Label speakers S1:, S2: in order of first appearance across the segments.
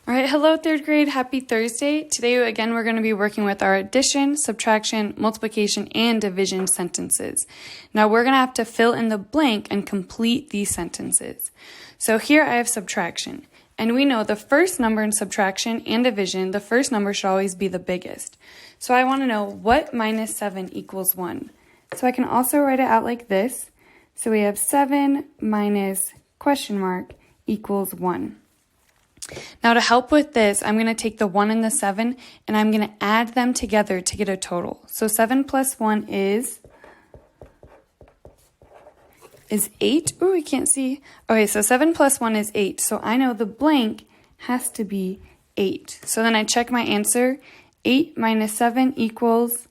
S1: All right, hello third grade, happy Thursday. Today again we're going to be working with our addition, subtraction, multiplication, and division sentences. Now we're going to have to fill in the blank and complete these sentences. So here I have subtraction, and we know the first number in subtraction and division, the first number should always be the biggest. So I want to know what minus 7 equals 1. So I can also write it out like this. So we have 7 minus question mark equals 1. Now to help with this, I'm going to take the 1 and the 7 and I'm going to add them together to get a total. So 7 plus 1 is 8. Oh, I can't see. Okay, so 7 plus 1 is 8. So I know the blank has to be 8. So then I check my answer. 8 minus 7 equals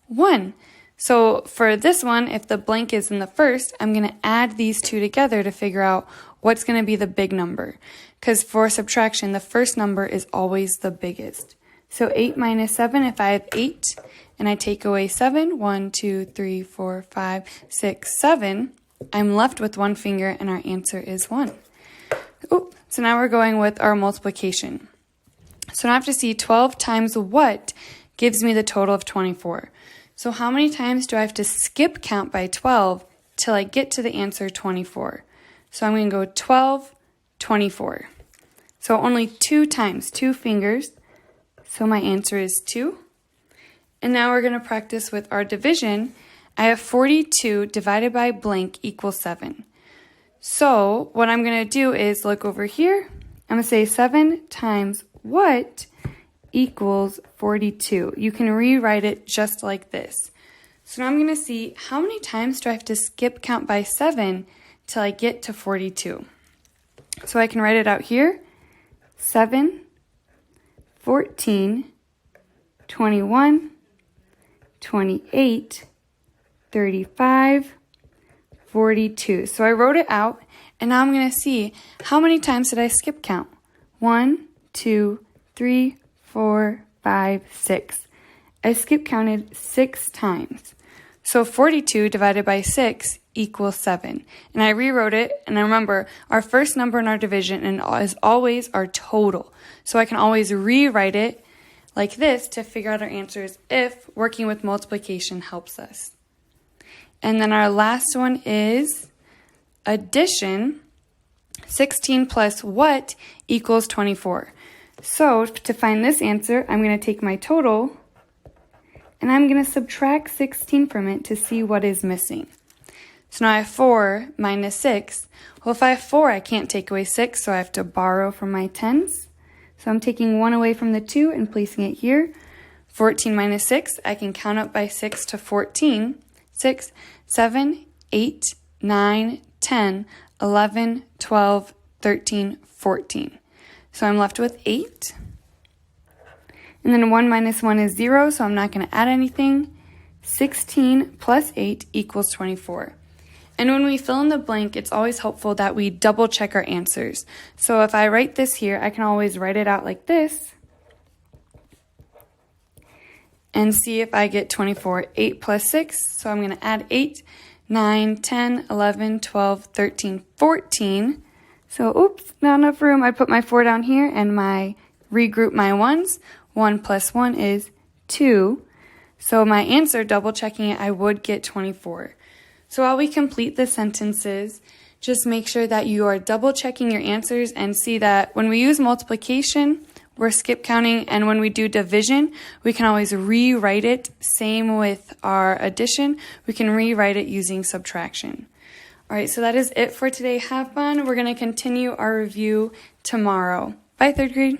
S1: 1. So for this one, if the blank is in the first, I'm going to add these two together to figure out what's going to be the big number. Because for subtraction, the first number is always the biggest. So 8 minus 7, if I have 8 and I take away 7, 1, 2, 3, 4, 5, 6, 7, I'm left with one finger and our answer is 1. Oh, so now we're going with our multiplication. So now I have to see 12 times what gives me the total of 24. So how many times do I have to skip count by 12 till I get to the answer 24? So I'm going to go 12, 24. So only 2 times, 2 fingers. So my answer is 2. And now we're going to practice with our division. I have 42 divided by blank equals 7. So what I'm going to do is look over here. I'm going to say 7 times what equals 42. You can rewrite it just like this. So now I'm going to see how many times do I have to skip count by 7 till I get to 42. So I can write it out here. 7, 14, 21, 28, 35, 42. So I wrote it out, and now I'm going to see how many times did I skip count. 1, 2, 3, 4, 5, 6. I skip counted 6 times. So 42 divided by 6 equals 7. And I rewrote it, and I remember our first number in our division is always our total. So I can always rewrite it like this to figure out our answers if working with multiplication helps us. And then our last one is addition. 16 plus what equals 24. So to find this answer, I'm going to take my total and I'm going to subtract 16 from it to see what is missing. So now I have 4 minus 6. Well, if I have 4, I can't take away 6, so I have to borrow from my tens. So I'm taking 1 away from the 2 and placing it here. 14 minus 6, I can count up by 6 to 14. 6, 7, 8, 9, 10, 11, 12, 13, 14. So I'm left with 8. And then 1 minus 1 is 0, so I'm not going to add anything. 16 plus 8 equals 24. And when we fill in the blank, it's always helpful that we double check our answers. So if I write this here, I can always write it out like this and see if I get 24. 8 plus 6, so I'm going to add 8, 9, 10, 11, 12, 13, 14. So, oops, not enough room. I put my 4 down here and regroup my ones. 1 plus 1 is 2. So my answer, double checking it, I would get 24. So while we complete the sentences, just make sure that you are double checking your answers and see that when we use multiplication, we're skip counting, and when we do division, we can always rewrite it. Same with our addition, we can rewrite it using subtraction. All right, so that is it for today. Have fun. We're going to continue our review tomorrow. Bye, third grade.